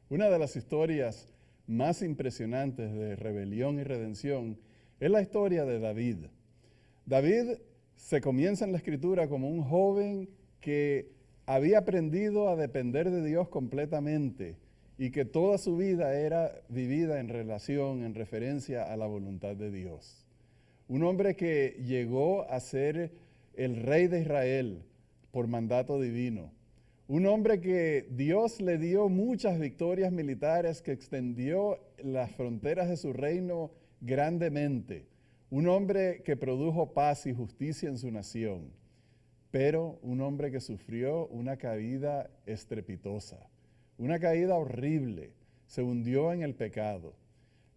Una de las historias más impresionantes de rebelión y redención es la historia de David. David se comienza en la Escritura como un joven que había aprendido a depender de Dios completamente y que toda su vida era vivida en relación, en referencia a la voluntad de Dios. Un hombre que llegó a ser el rey de Israel por mandato divino. Un hombre que Dios le dio muchas victorias militares, que extendió las fronteras de su reino grandemente. Un hombre que produjo paz y justicia en su nación, pero un hombre que sufrió una caída estrepitosa, una caída horrible, se hundió en el pecado.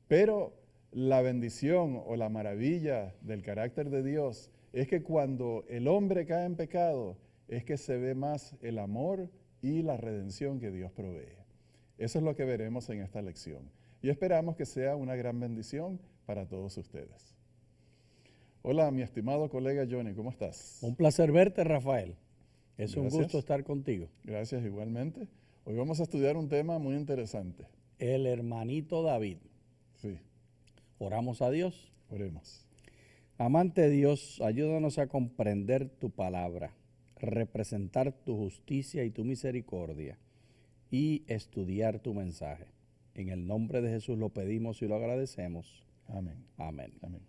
Pero la bendición o la maravilla del carácter de Dios es que cuando el hombre cae en pecado, es que se ve más el amor y la redención que Dios provee. Eso es lo que veremos en esta lección. Y esperamos que sea una gran bendición para todos ustedes. Hola, mi estimado colega Johnny, ¿cómo estás? Un placer verte, Rafael. Es un Gracias. gusto estar contigo. Gracias, igualmente. Hoy vamos a estudiar un tema muy interesante. El hermanito David. Sí, Oramos a Dios. oremos. Amante Dios, ayúdanos a comprender tu palabra, representar tu justicia y tu misericordia y estudiar tu mensaje. En el nombre de Jesús lo pedimos y lo agradecemos. Amén. Amén. Amén.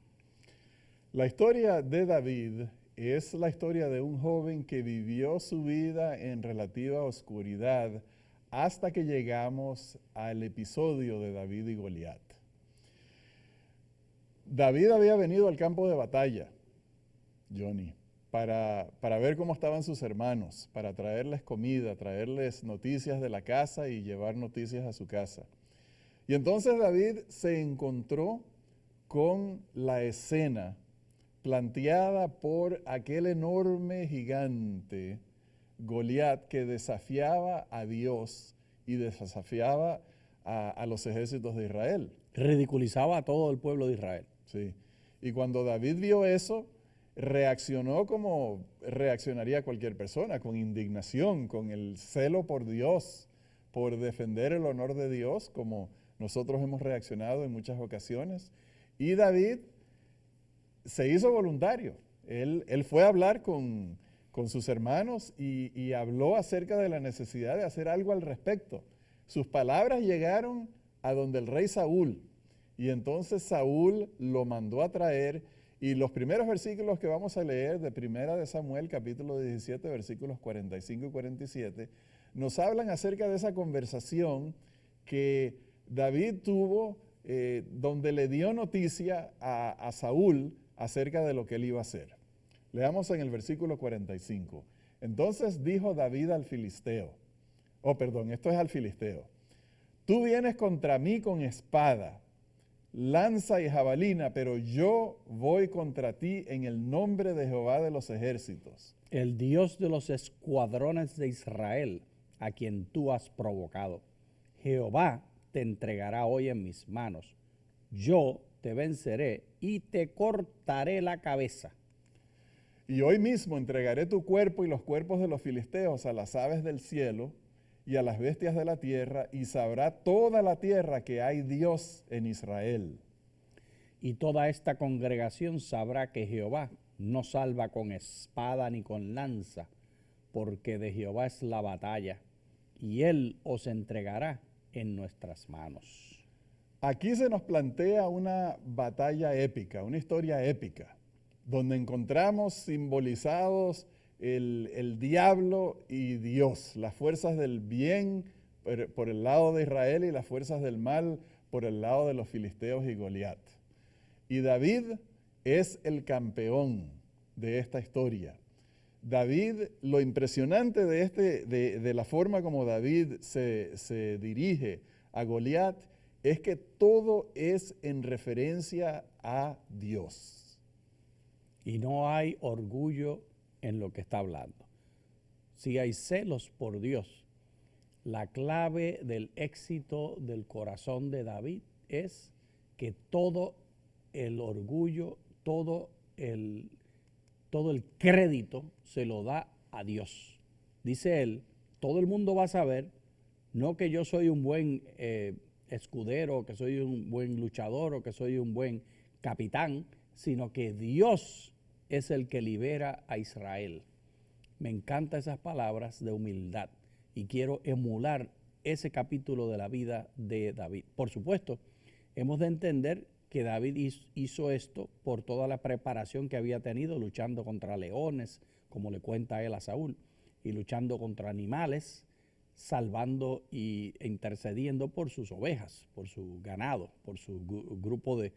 La historia de David es la historia de un joven que vivió su vida en relativa oscuridad hasta que llegamos al episodio de David y Goliat. David había venido al campo de batalla, Johnny, para ver cómo estaban sus hermanos, para traerles comida, traerles noticias de la casa y llevar noticias a su casa. Y entonces David se encontró con la escena planteada por aquel enorme gigante, Goliat, que desafiaba a Dios y desafiaba a los ejércitos de Israel. Ridiculizaba a todo el pueblo de Israel. Sí. Y cuando David vio eso, reaccionó como reaccionaría cualquier persona, con indignación, con el celo por Dios, por defender el honor de Dios, como nosotros hemos reaccionado en muchas ocasiones. Y David se hizo voluntario. Él fue a hablar con sus hermanos y habló acerca de la necesidad de hacer algo al respecto. Sus palabras llegaron a donde el rey Saúl, y entonces Saúl lo mandó a traer, y los primeros versículos que vamos a leer de Primera de Samuel, capítulo 17, versículos 45 y 47, nos hablan acerca de esa conversación que David tuvo, donde le dio noticia a Saúl acerca de lo que él iba a hacer. Leamos en el versículo 45. Entonces dijo David al filisteo, esto es al filisteo: tú vienes contra mí con espada, lanza y jabalina, pero yo voy contra ti en el nombre de Jehová de los ejércitos, El Dios de los escuadrones de Israel, a quien tú has provocado. Jehová te entregará hoy en mis manos. Yo te venceré y te cortaré la cabeza. y hoy mismo entregaré tu cuerpo y los cuerpos de los filisteos a las aves del cielo y a las bestias de la tierra, y sabrá toda la tierra que hay Dios en Israel. Y toda esta congregación sabrá que Jehová no salva con espada ni con lanza, porque de Jehová es la batalla, y él os entregará en nuestras manos. Aquí se nos plantea una batalla épica, una historia épica, donde encontramos simbolizados el diablo y Dios, las fuerzas del bien por el lado de Israel y las fuerzas del mal por el lado de los filisteos y Goliat. Y David es el campeón de esta historia. David, lo impresionante de la forma como David se dirige a Goliat es que todo es en referencia a Dios. Y no hay orgullo en lo que está hablando. Si hay celos por Dios, la clave del éxito del corazón de David es que todo el orgullo, todo el crédito se lo da a Dios. Dice él, todo el mundo va a saber No que yo soy un buen escudero, que soy un buen luchador o que soy un buen capitán, sino que Dios es el que libera a Israel. Me encantan esas palabras de humildad y quiero emular ese capítulo de la vida de David. Por supuesto, hemos de entender que David hizo esto por toda la preparación que había tenido luchando contra leones, como le cuenta él a Saúl, y luchando contra animales, salvando e intercediendo por sus ovejas, por su ganado, por su grupo de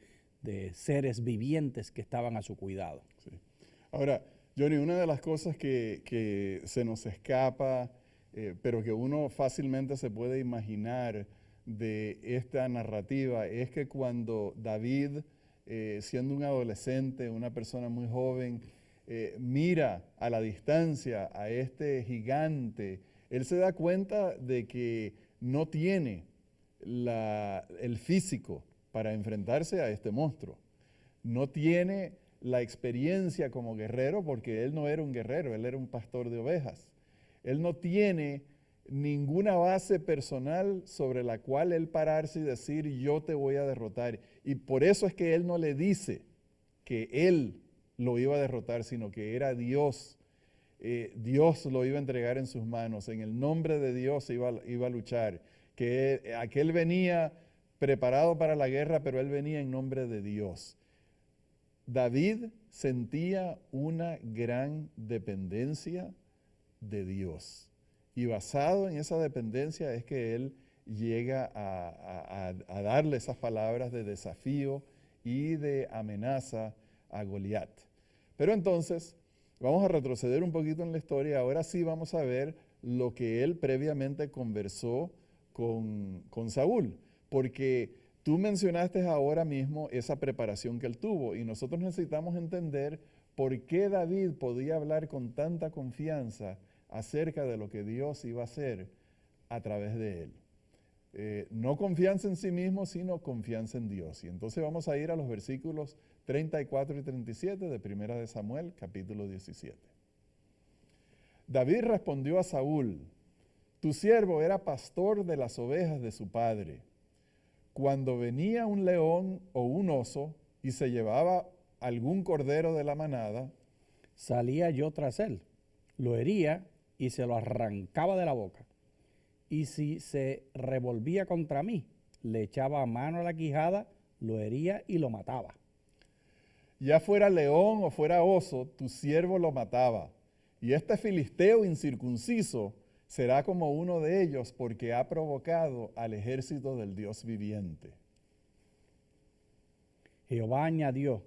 seres vivientes que estaban a su cuidado. Sí. Ahora, Johnny, una de las cosas que se nos escapa, pero que uno fácilmente se puede imaginar de esta narrativa, es que cuando David, siendo un adolescente, una persona muy joven, mira a la distancia a este gigante, él se da cuenta de que no tiene el físico para enfrentarse a este monstruo. No tiene la experiencia como guerrero, porque él no era un guerrero, él era un pastor de ovejas. Él no tiene ninguna base personal sobre la cual él pararse y decir, yo te voy a derrotar. Y por eso es que él no le dice que él lo iba a derrotar, sino que era Dios. Dios lo iba a entregar en sus manos, en el nombre de Dios iba a luchar. Que aquel venía preparado para la guerra, pero él venía en nombre de Dios. David sentía una gran dependencia de Dios. Y basado en esa dependencia es que él llega a darle esas palabras de desafío y de amenaza a Goliat. Pero entonces, vamos a retroceder un poquito en la historia. Ahora sí vamos a ver lo que él previamente conversó con Saúl. Porque tú mencionaste ahora mismo esa preparación que él tuvo y nosotros necesitamos entender por qué David podía hablar con tanta confianza acerca de lo que Dios iba a hacer a través de él. No confianza en sí mismo, sino confianza en Dios. Y entonces vamos a ir a los versículos 34 y 37 de Primera de Samuel, capítulo 17. David respondió a Saúl, tu siervo era pastor de las ovejas de su padre. Cuando venía un león o un oso y se llevaba algún cordero de la manada, salía yo tras él, lo hería y se lo arrancaba de la boca. Y si se revolvía contra mí, le echaba mano a la quijada, lo hería y lo mataba. Ya fuera león o fuera oso, tu siervo lo mataba. Y este filisteo incircunciso será como uno de ellos porque ha provocado al ejército del Dios viviente. Jehová añadió,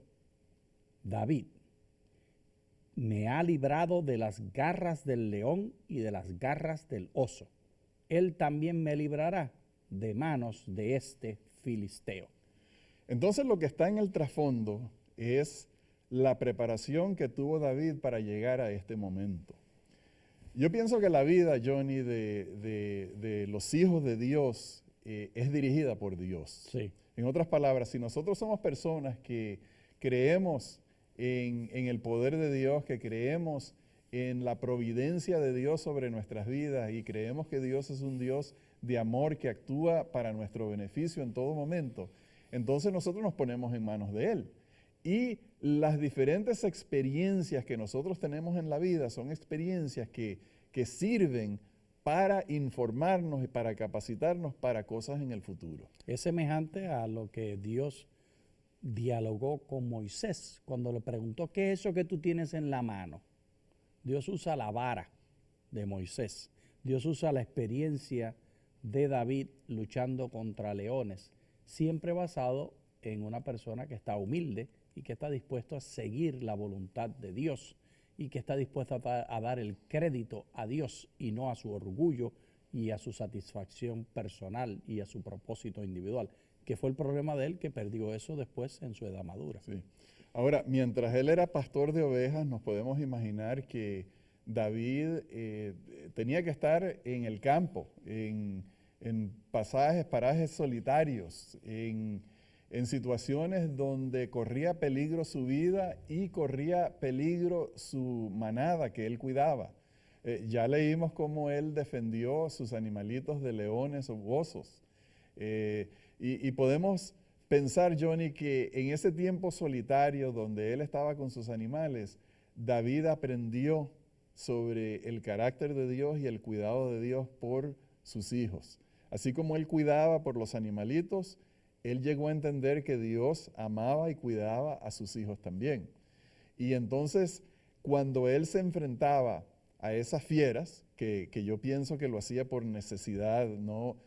David me ha librado de las garras del león y de las garras del oso. Él también me librará de manos de este filisteo. Entonces lo que está en el trasfondo es la preparación que tuvo David para llegar a este momento. Yo pienso que la vida, Johnny, de los hijos de Dios es dirigida por Dios. Sí. En otras palabras, si nosotros somos personas que creemos en el poder de Dios, que creemos en la providencia de Dios sobre nuestras vidas y creemos que Dios es un Dios de amor que actúa para nuestro beneficio en todo momento, entonces nosotros nos ponemos en manos de Él. Y las diferentes experiencias que nosotros tenemos en la vida son experiencias que sirven para informarnos y para capacitarnos para cosas en el futuro. Es semejante a lo que Dios dialogó con Moisés cuando le preguntó, ¿qué es eso que tú tienes en la mano? Dios usa la vara de Moisés. Dios usa la experiencia de David luchando contra leones, siempre basado en una persona que está humilde y que está dispuesto a seguir la voluntad de Dios y que está dispuesto a dar el crédito a Dios y no a su orgullo y a su satisfacción personal y a su propósito individual, que fue el problema de él, que perdió eso después en su edad madura. Sí. Ahora, mientras él era pastor de ovejas, nos podemos imaginar que David tenía que estar en el campo, en parajes solitarios, en situaciones donde corría peligro su vida y corría peligro su manada que él cuidaba. Ya leímos cómo él defendió sus animalitos de leones u osos. Y podemos pensar, Johnny, que en ese tiempo solitario donde él estaba con sus animales, David aprendió sobre el carácter de Dios y el cuidado de Dios por sus hijos. Así como él cuidaba por los animalitos, él llegó a entender que Dios amaba y cuidaba a sus hijos también. Y entonces, cuando él se enfrentaba a esas fieras, que yo pienso que lo hacía por necesidad, no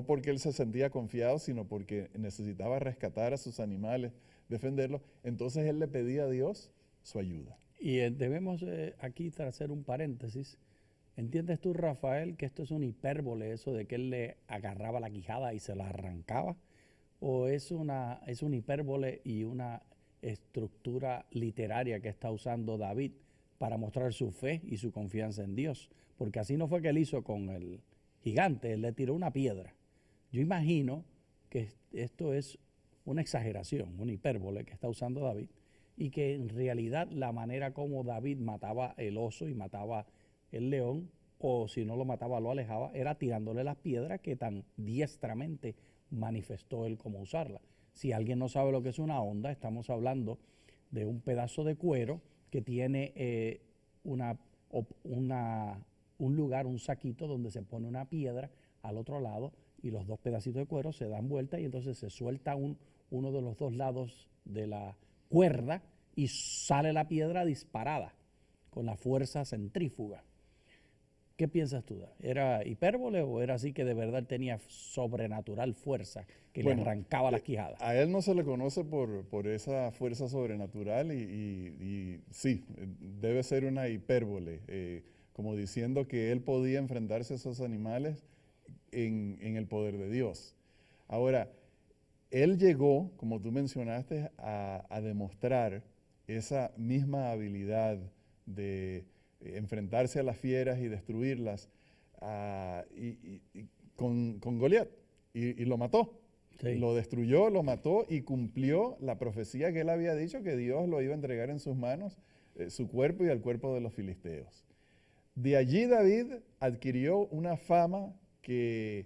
porque él se sentía confiado, sino porque necesitaba rescatar a sus animales, defenderlos, entonces él le pedía a Dios su ayuda. Y debemos aquí hacer un paréntesis. ¿Entiendes tú, Rafael, que esto es una hipérbole, eso de que él le agarraba la quijada y se la arrancaba? ¿O es una hipérbole y una estructura literaria que está usando David para mostrar su fe y su confianza en Dios? Porque así no fue que él hizo con el gigante, él le tiró una piedra. Yo imagino que esto es una exageración, una hipérbole que está usando David, y que en realidad la manera como David mataba el oso y mataba el león, o si no lo mataba, lo alejaba, era tirándole las piedras que tan diestramente manifestó él cómo usarla. Si alguien no sabe lo que es una honda, estamos hablando de un pedazo de cuero que tiene un lugar, un saquito donde se pone una piedra al otro lado y los dos pedacitos de cuero se dan vuelta y entonces se suelta uno de los dos lados de la cuerda y sale la piedra disparada con la fuerza centrífuga. ¿Qué piensas tú? ¿Era hipérbole o era así que de verdad tenía sobrenatural fuerza que le arrancaba las quijadas? A él no se le conoce por esa fuerza sobrenatural y sí, debe ser una hipérbole, como diciendo que él podía enfrentarse a esos animales en el poder de Dios. Ahora, él llegó, como tú mencionaste, a demostrar esa misma habilidad de enfrentarse a las fieras y destruirlas con Goliat y lo mató. Sí. Lo destruyó, lo mató y cumplió la profecía que él había dicho que Dios lo iba a entregar en sus manos, su cuerpo y el cuerpo de los filisteos. De allí David adquirió una fama que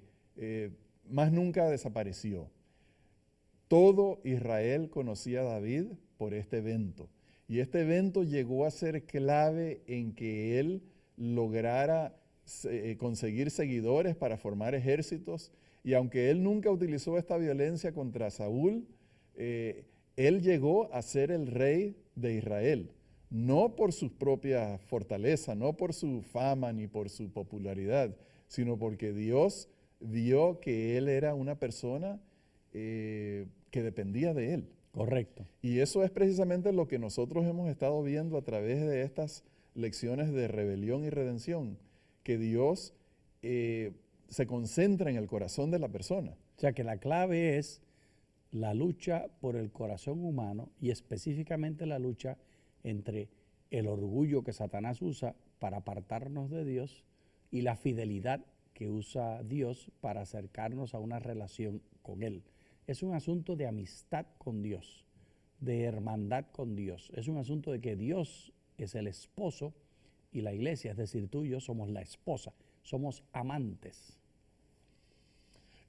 más nunca desapareció. Todo Israel conocía a David por este evento. Y este evento llegó a ser clave en que él lograra conseguir seguidores para formar ejércitos. Y aunque él nunca utilizó esta violencia contra Saúl, él llegó a ser el rey de Israel. No por su propia fortaleza, no por su fama ni por su popularidad, sino porque Dios vio que él era una persona que dependía de él. Correcto. Y eso es precisamente lo que nosotros hemos estado viendo a través de estas lecciones de rebelión y redención, que Dios se concentra en el corazón de la persona. O sea que la clave es la lucha por el corazón humano y específicamente la lucha entre el orgullo que Satanás usa para apartarnos de Dios y la fidelidad que usa Dios para acercarnos a una relación con Él. Es un asunto de amistad con Dios, de hermandad con Dios. Es un asunto de que Dios es el esposo y la iglesia, es decir, tú y yo somos la esposa, somos amantes.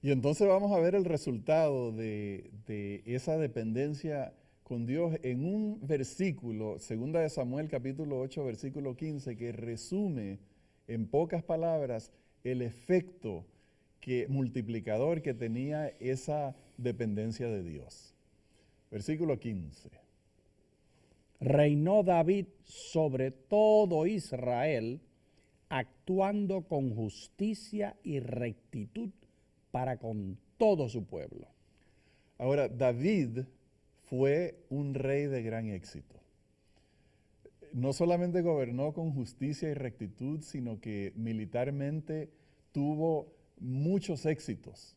Y entonces vamos a ver el resultado de esa dependencia con Dios en un versículo, 2 de Samuel capítulo 8, versículo 15, que resume en pocas palabras el efecto multiplicador que tenía esa dependencia de Dios. Versículo 15. Reinó David sobre todo Israel, actuando con justicia y rectitud para con todo su pueblo. Ahora, David fue un rey de gran éxito. No solamente gobernó con justicia y rectitud, sino que militarmente tuvo muchos éxitos.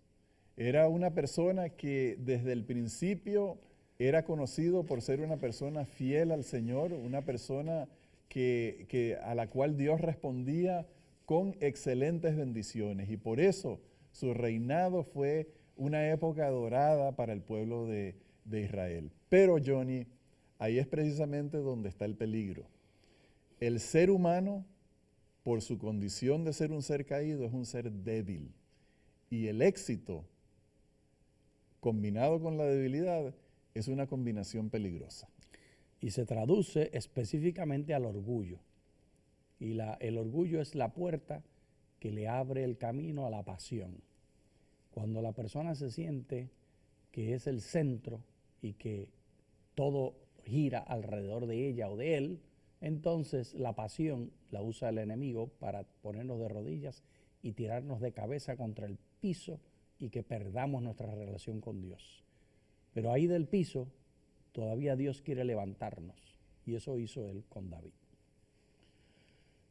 Era una persona que desde el principio era conocido por ser una persona fiel al Señor, una persona a la cual Dios respondía con excelentes bendiciones. Y por eso su reinado fue una época dorada para el pueblo de Israel. Pero, Johnny, ahí es precisamente donde está el peligro. El ser humano por su condición de ser un ser caído, es un ser débil. Y el éxito, combinado con la debilidad, es una combinación peligrosa. Y se traduce específicamente al orgullo. Y el orgullo es la puerta que le abre el camino a la pasión. Cuando la persona se siente que es el centro y que todo gira alrededor de ella o de él, entonces la pasión la usa el enemigo para ponernos de rodillas y tirarnos de cabeza contra el piso y que perdamos nuestra relación con Dios. Pero ahí del piso todavía Dios quiere levantarnos, y eso hizo él con David.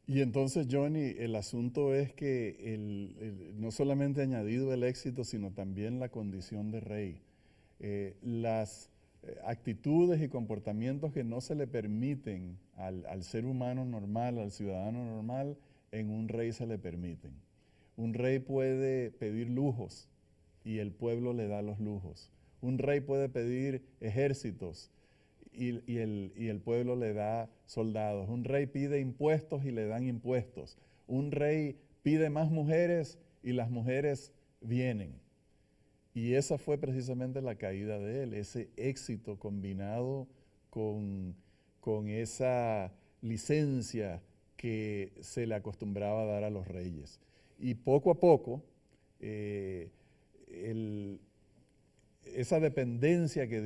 Y entonces, Johnny, el asunto es que no solamente añadido el éxito, sino también la condición de rey. Las actitudes y comportamientos que no se le permiten al ser humano normal, al ciudadano normal, en un rey se le permiten. Un rey puede pedir lujos y el pueblo le da los lujos. Un rey puede pedir ejércitos y el pueblo le da soldados. Un rey pide impuestos y le dan impuestos. Un rey pide más mujeres y las mujeres vienen. Y esa fue precisamente la caída de él, ese éxito combinado con esa licencia que se le acostumbraba a dar a los reyes. Y poco a poco, esa dependencia que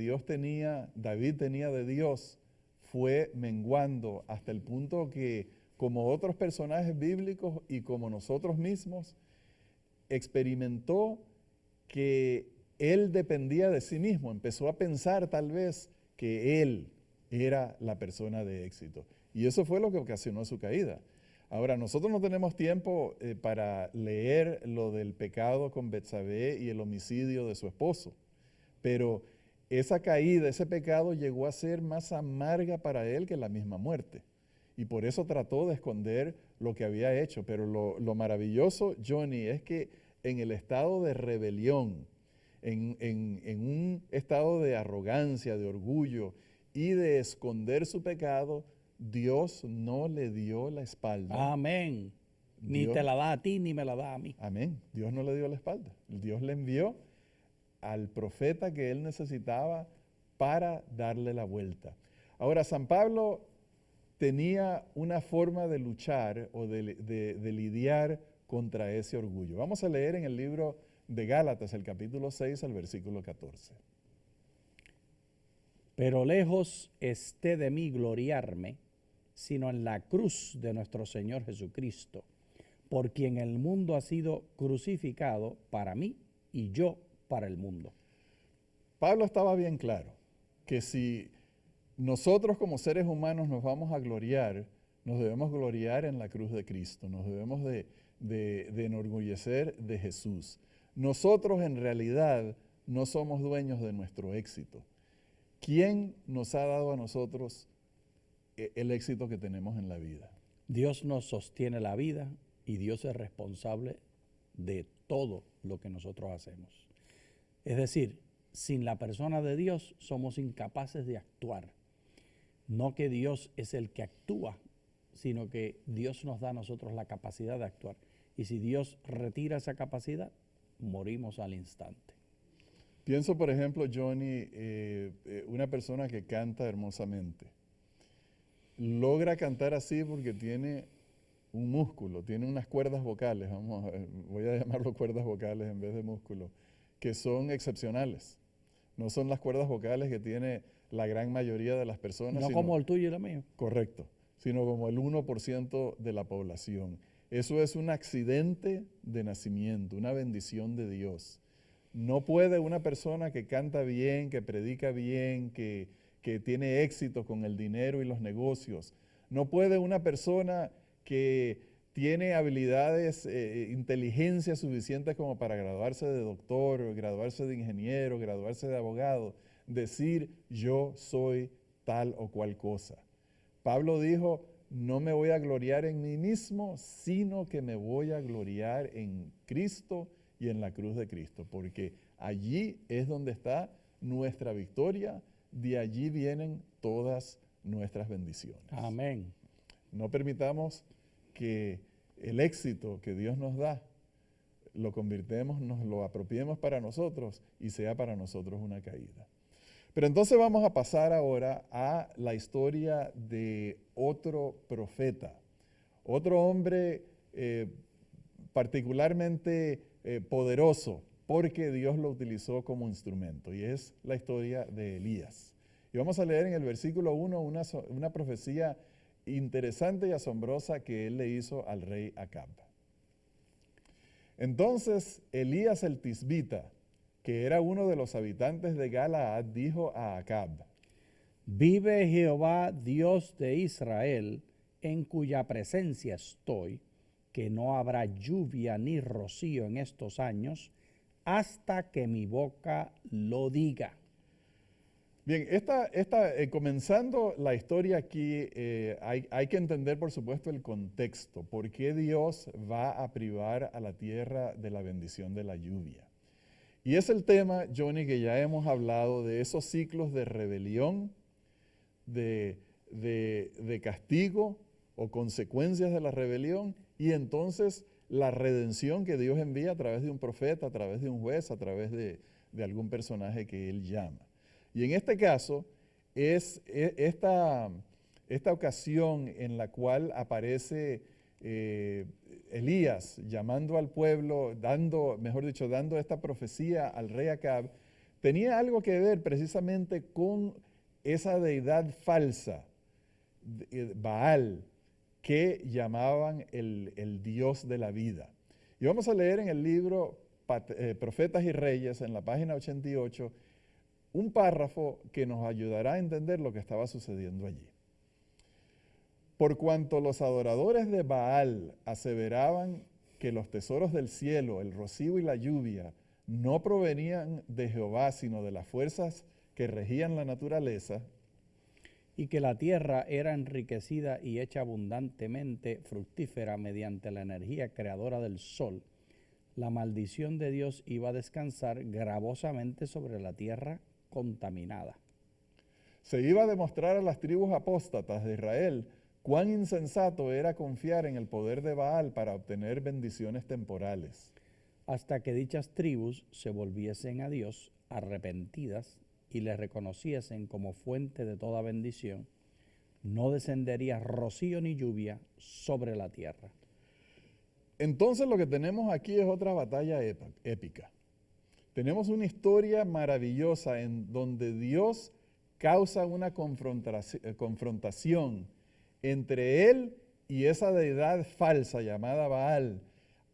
David tenía de Dios, fue menguando hasta el punto que, como otros personajes bíblicos y como nosotros mismos, experimentó que él dependía de sí mismo. Empezó a pensar tal vez que él era la persona de éxito. Y eso fue lo que ocasionó su caída. Ahora, nosotros no tenemos tiempo para leer lo del pecado con Betsabé y el homicidio de su esposo. Pero esa caída, ese pecado llegó a ser más amarga para él que la misma muerte. Y por eso trató de esconder lo que había hecho. Pero lo maravilloso, Johnny, es que en el estado de rebelión, en un estado de arrogancia, de orgullo y de esconder su pecado, Dios no le dio la espalda. Amén. Ni Dios, te la da a ti, ni me la da a mí. amén. Dios no le dio la espalda. Dios le envió al profeta que él necesitaba para darle la vuelta. Ahora, San Pablo tenía una forma de luchar o de lidiar contra ese orgullo. Vamos a leer en el libro de Gálatas, el capítulo 6, al versículo 14. Pero lejos esté de mí gloriarme, sino en la cruz de nuestro Señor Jesucristo, por quien el mundo ha sido crucificado para mí y yo para el mundo. Pablo estaba bien claro que si nosotros como seres humanos nos vamos a gloriar, nos debemos gloriar en la cruz de Cristo, nos debemos de enorgullecer de Jesús. Nosotros en realidad no somos dueños de nuestro éxito. ¿Quién nos ha dado a nosotros el éxito que tenemos en la vida? Dios nos sostiene la vida y Dios es responsable de todo lo que nosotros hacemos. Es decir, sin la persona de Dios somos incapaces de actuar. No que Dios es el que actúa, sino que Dios nos da a nosotros la capacidad de actuar. Y si Dios retira esa capacidad, morimos al instante. Pienso, por ejemplo, Johnny, una persona que canta hermosamente. Logra cantar así porque tiene un músculo, tiene unas cuerdas vocales, voy a llamarlo cuerdas vocales en vez de músculo, que son excepcionales. No son las cuerdas vocales que tiene la gran mayoría de las personas. No como el tuyo y el mío. Correcto, sino como el 1% de la población. Eso es un accidente de nacimiento, una bendición de Dios. No puede una persona que canta bien, que predica bien, que tiene éxito con el dinero y los negocios. No puede una persona que tiene habilidades, inteligencia suficiente como para graduarse de doctor, graduarse de ingeniero, graduarse de abogado, decir yo soy tal o cual cosa. Pablo dijo, no me voy a gloriar en mí mismo, sino que me voy a gloriar en Cristo y en la cruz de Cristo, porque allí es donde está nuestra victoria, de allí vienen todas nuestras bendiciones. Amén. No permitamos que el éxito que Dios nos da, lo convirtemos, nos lo apropiemos para nosotros y sea para nosotros una caída. Pero entonces vamos a pasar ahora a la historia de otro profeta, otro hombre particularmente poderoso, porque Dios lo utilizó como instrumento, y es la historia de Elías. Y vamos a leer en el versículo 1 una profecía interesante y asombrosa que él le hizo al rey Acab. Entonces Elías el tisbita, que era uno de los habitantes de Galaad, dijo a Acab: Vive Jehová, Dios de Israel, en cuya presencia estoy, que no habrá lluvia ni rocío en estos años, hasta que mi boca lo diga. Bien, comenzando la historia aquí, hay que entender, por supuesto, el contexto. ¿Por qué Dios va a privar a la tierra de la bendición de la lluvia? Y es el tema, Johnny, que ya hemos hablado de esos ciclos de rebelión, de castigo o consecuencias de la rebelión, y entonces la redención que Dios envía a través de un profeta, a través de un juez, a través de algún personaje que Él llama. Y en este caso es esta ocasión en la cual aparece Elías llamando al pueblo, dando esta profecía al rey Acab, tenía algo que ver precisamente con esa deidad falsa, Baal, que llamaban el Dios de la vida. Y vamos a leer en el libro Profetas y Reyes, en la página 88, un párrafo que nos ayudará a entender lo que estaba sucediendo allí. Por cuanto los adoradores de Baal aseveraban que los tesoros del cielo, el rocío y la lluvia, no provenían de Jehová, sino de las fuerzas que regían la naturaleza, y que la tierra era enriquecida y hecha abundantemente fructífera mediante la energía creadora del sol, la maldición de Dios iba a descansar gravosamente sobre la tierra contaminada. Se iba a demostrar a las tribus apóstatas de Israel cuán insensato era confiar en el poder de Baal para obtener bendiciones temporales. Hasta que dichas tribus se volviesen a Dios arrepentidas y le reconociesen como fuente de toda bendición, no descendería rocío ni lluvia sobre la tierra. Entonces lo que tenemos aquí es otra batalla épica. Tenemos una historia maravillosa en donde Dios causa una confrontación entre él y esa deidad falsa llamada Baal,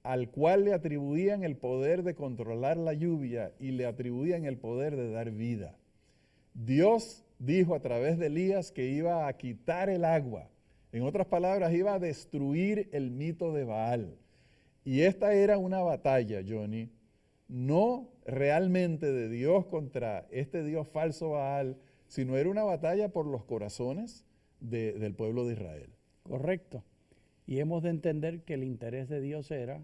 al cual le atribuían el poder de controlar la lluvia y le atribuían el poder de dar vida. Dios dijo a través de Elías que iba a quitar el agua. En otras palabras, iba a destruir el mito de Baal. Y esta era una batalla, Johnny, no realmente de Dios contra este Dios falso Baal, sino era una batalla por los corazones del pueblo de Israel. Correcto. Y hemos de entender que el interés de Dios era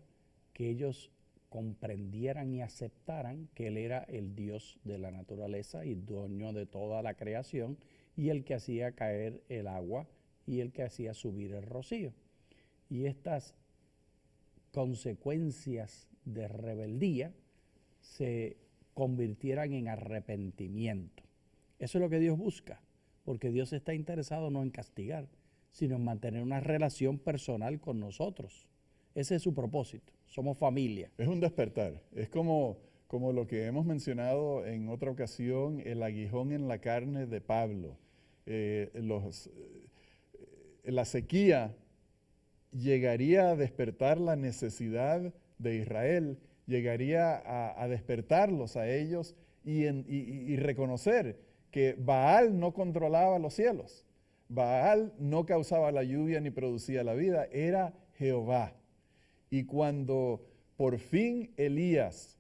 que ellos comprendieran y aceptaran que Él era el Dios de la naturaleza y dueño de toda la creación, y el que hacía caer el agua y el que hacía subir el rocío. Y estas consecuencias de rebeldía se convirtieran en arrepentimiento. Eso es lo que Dios busca, porque Dios está interesado no en castigar, sino en mantener una relación personal con nosotros. Ese es su propósito. Somos familia. Es un despertar. Es como lo que hemos mencionado en otra ocasión, el aguijón en la carne de Pablo. La sequía llegaría a despertar la necesidad de Israel, llegaría a despertarlos a ellos y reconocer que Baal no controlaba los cielos. Baal no causaba la lluvia ni producía la vida, era Jehová. Y cuando por fin Elías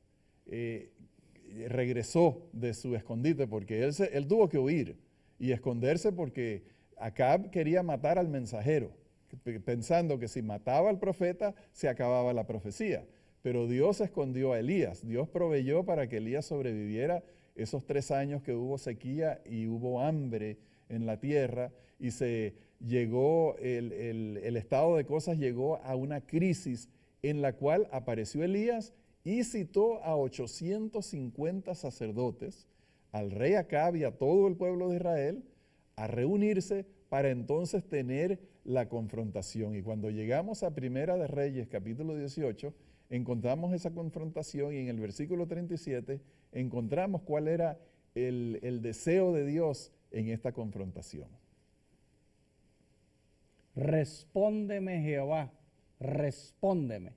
regresó de su escondite, porque él tuvo que huir y esconderse porque Acab quería matar al mensajero, pensando que si mataba al profeta se acababa la profecía. Pero Dios escondió a Elías, Dios proveyó para que Elías sobreviviera esos 3 años que hubo sequía y hubo hambre en la tierra, y se llegó, el estado de cosas llegó a una crisis en la cual apareció Elías y citó a 850 sacerdotes, al rey Acab y a todo el pueblo de Israel, a reunirse para entonces tener la confrontación. Y cuando llegamos a Primera de Reyes, capítulo 18, encontramos esa confrontación y en el versículo 37 encontramos cuál era el deseo de Dios en esta confrontación. Respóndeme, Jehová, respóndeme,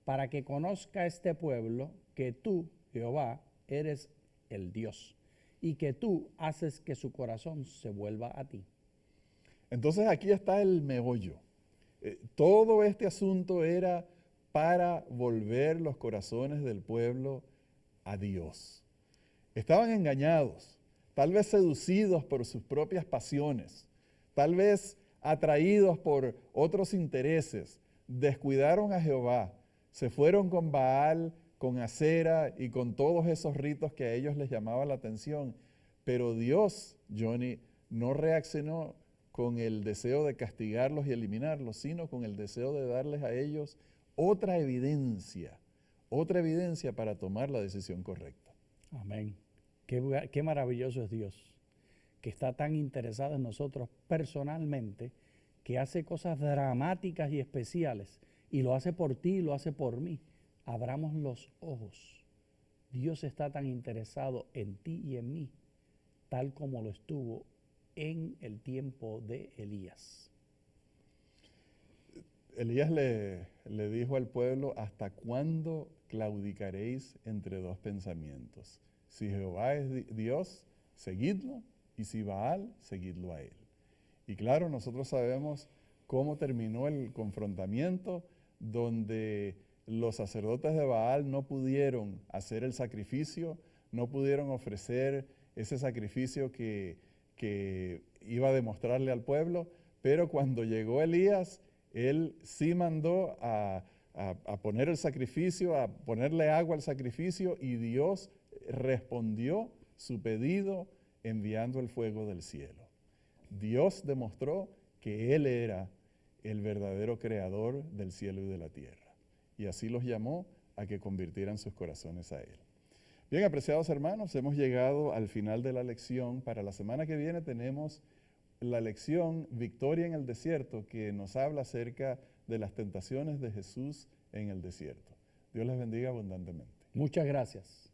para que conozca este pueblo que tú, Jehová, eres el Dios, y que tú haces que su corazón se vuelva a ti. Entonces aquí está el meollo. Todo este asunto era para volver los corazones del pueblo a Dios. Estaban engañados, tal vez seducidos por sus propias pasiones, tal vez atraídos por otros intereses, descuidaron a Jehová, se fueron con Baal, con Acera y con todos esos ritos que a ellos les llamaba la atención. Pero Dios, Johnny, no reaccionó con el deseo de castigarlos y eliminarlos, sino con el deseo de darles a ellos otra evidencia para tomar la decisión correcta. Amén. Qué maravilloso es Dios, que está tan interesado en nosotros personalmente, que hace cosas dramáticas y especiales, y lo hace por ti y lo hace por mí. Abramos los ojos. Dios está tan interesado en ti y en mí, tal como lo estuvo en el tiempo de Elías. Elías le dijo al pueblo: ¿hasta cuándo claudicaréis entre dos pensamientos? Si Jehová es Dios, seguidlo, y si Baal, seguidlo a él. Y claro, nosotros sabemos cómo terminó el confrontamiento, donde los sacerdotes de Baal no pudieron hacer el sacrificio, no pudieron ofrecer ese sacrificio que iba a demostrarle al pueblo, pero cuando llegó Elías, él sí mandó a poner el sacrificio, a ponerle agua al sacrificio, y Dios respondió su pedido enviando el fuego del cielo. Dios demostró que Él era el verdadero creador del cielo y de la tierra, y así los llamó a que convirtieran sus corazones a Él. Bien, apreciados hermanos, hemos llegado al final de la lección. Para la semana que viene tenemos la lección Victoria en el desierto, que nos habla acerca de las tentaciones de Jesús en el desierto. Dios les bendiga abundantemente. Muchas gracias.